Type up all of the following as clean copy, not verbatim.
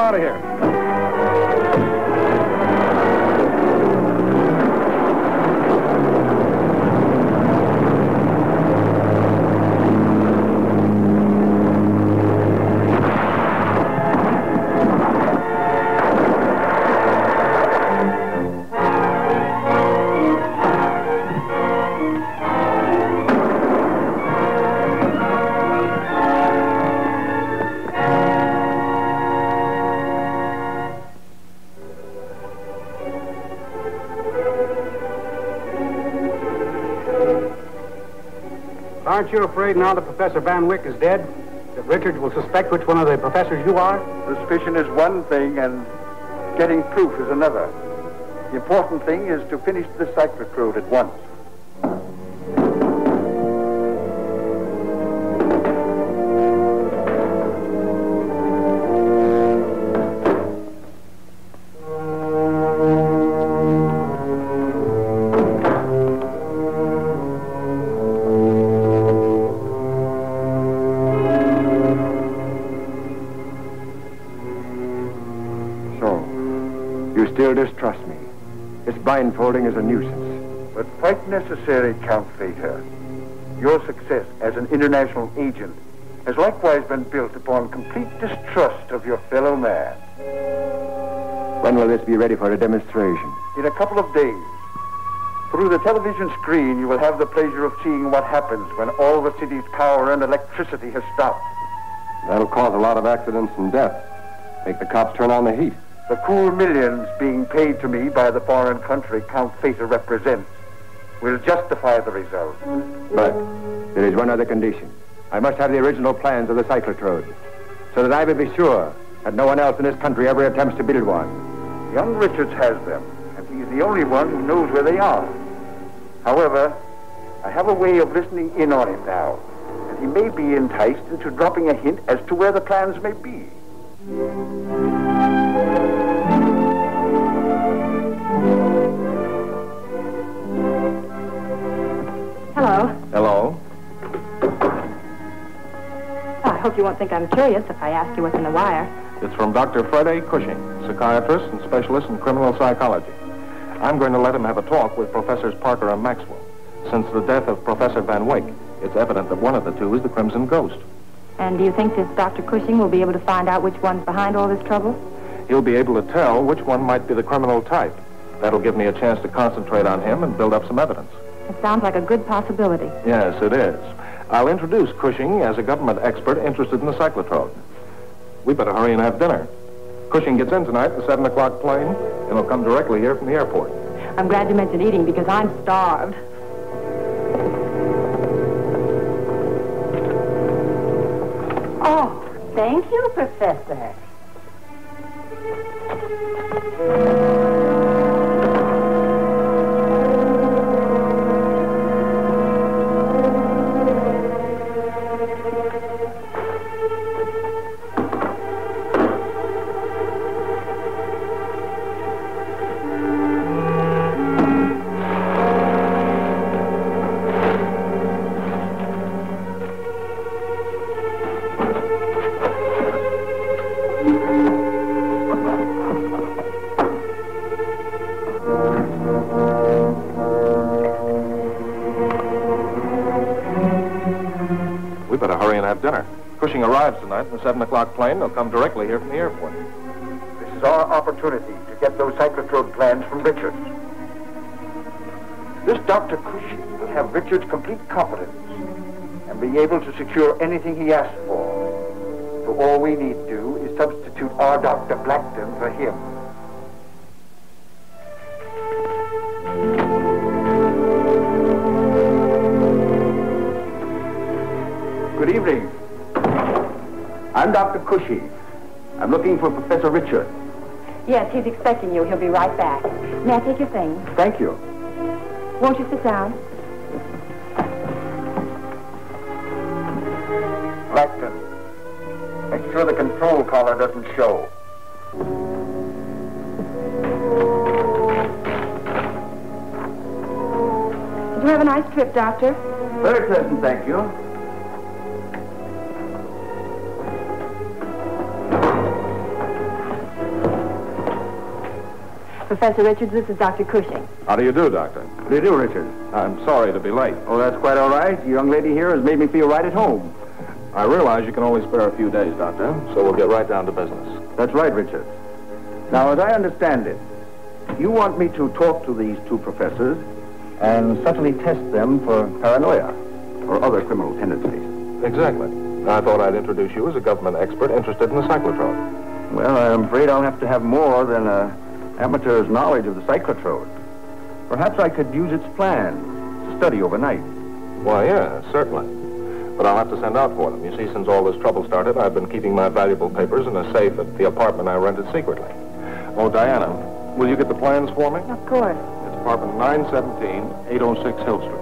out of here. Aren't you afraid now that Professor Van Wyck is dead, that Richard will suspect which one of the professors you are? Suspicion is one thing, and getting proof is another. The important thing is to finish the cyclotron at once. Distrust me. This blindfolding is a nuisance. But quite necessary, Count Vater. Your success as an international agent has likewise been built upon complete distrust of your fellow man. When will this be ready for a demonstration? In a couple of days. Through the television screen, you will have the pleasure of seeing what happens when all the city's power and electricity has stopped. That'll cause a lot of accidents and death. Make the cops turn on the heat. The cool millions being paid to me by the foreign country Count Vater represents will justify the result. But there is one other condition. I must have the original plans of the cyclotron, so that I may be sure that no one else in this country ever attempts to build one. Young Richards has them, and he's the only one who knows where they are. However, I have a way of listening in on him now, and he may be enticed into dropping a hint as to where the plans may be. Hello. Hello. I hope you won't think I'm curious if I ask you what's in the wire. It's from Dr. Fred A. Cushing, psychiatrist and specialist in criminal psychology. I'm going to let him have a talk with Professors Parker and Maxwell. Since the death of Professor Van Wyck, it's evident that one of the two is the Crimson Ghost. And do you think this Dr. Cushing will be able to find out which one's behind all this trouble? He'll be able to tell which one might be the criminal type. That'll give me a chance to concentrate on him and build up some evidence. It sounds like a good possibility. Yes, it is. I'll introduce Cushing as a government expert interested in the cyclotron. We better hurry and have dinner. Cushing gets in tonight, the 7 o'clock plane, and he'll come directly here from the airport. I'm glad you mentioned eating because I'm starved. Oh, thank you, Professor. Dinner. Cushing arrives tonight in the 7 o'clock plane. They'll come directly here from the airport. This is our opportunity to get those cyclotron plans from Richards. This Dr. Cushing will have Richards' complete confidence and be able to secure anything he asks for. So all we need to do is substitute our Dr. Blackton for him. Good evening. I'm Dr. Cushing. I'm looking for Professor Richard. Yes, he's expecting you. He'll be right back. May I take your things? Thank you. Won't you sit down? Blackton, make sure the control collar doesn't show. Did you have a nice trip, Doctor? Very pleasant, thank you. Professor Richards, this is Dr. Cushing. How do you do, Doctor? How do you do, Richard? I'm sorry to be late. Oh, that's quite all right. The young lady here has made me feel right at home. I realize you can only spare a few days, Doctor, so we'll get right down to business. That's right, Richard. Now, as I understand it, you want me to talk to these two professors and subtly test them for paranoia or other criminal tendencies. Exactly. I thought I'd introduce you as a government expert interested in the cyclotrode. Well, I'm afraid I'll have to have more than an amateur's knowledge of the cyclotrode. Perhaps I could use its plans to study overnight. Why, yeah, certainly. But I'll have to send out for them. You see, since all this trouble started, I've been keeping my valuable papers in a safe at the apartment I rented secretly. Oh, Diana, will you get the plans for me? Of course. It's apartment 917, 806 Hill Street.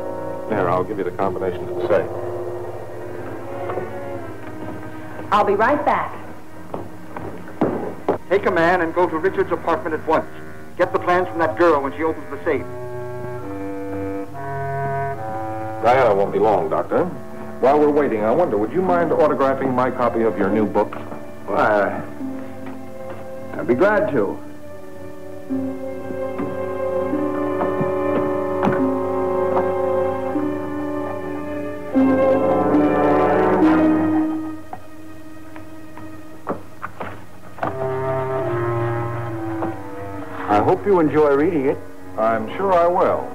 Here, I'll give you the combination to the safe. I'll be right back. Take a man and go to Richard's apartment at once. Get the plans from that girl when she opens the safe. Diana won't be long, Doctor. While we're waiting, I wonder, would you mind autographing my copy of your new book? Why, I'd be glad to. I hope you enjoy reading it. I'm sure I will.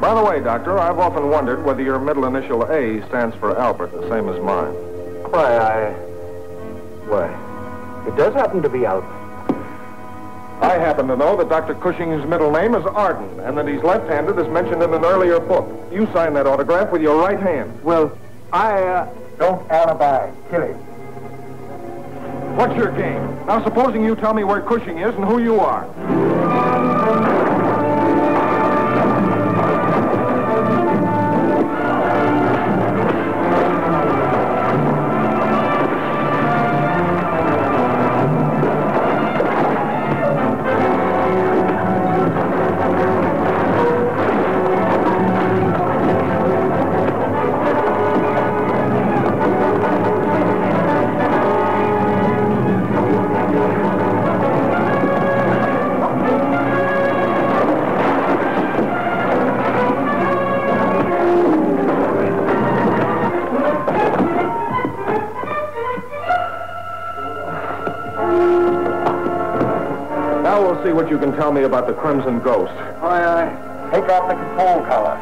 By the way, Doctor, I've often wondered whether your middle initial A stands for Albert, the same as mine. Why, it does happen to be Albert. I happen to know that Dr. Cushing's middle name is Arden, and that he's left-handed as mentioned in an earlier book. You signed that autograph with your right hand. Well, Don't alibi. Kill him. What's your game? Now, supposing you tell me where Cushing is and who you are. Now we'll see what you can tell me about the Crimson Ghost. Take off the control collar.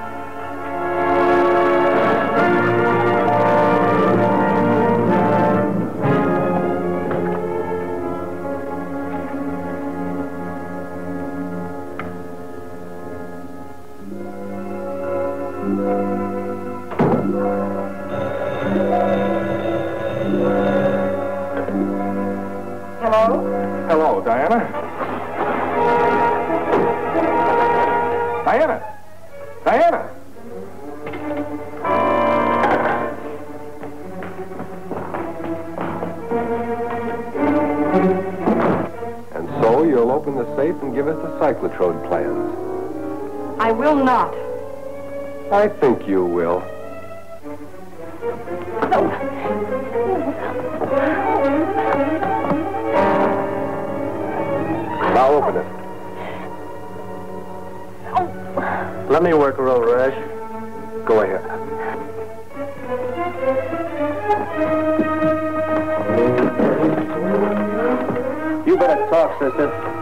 Hello? Hello, Diana. Diana! Diana! And so you'll open the safe and give us the cyclotrode plans. I will not. I think you will. Now open it. Let me work her over, Ash. Go ahead. You better talk, sister.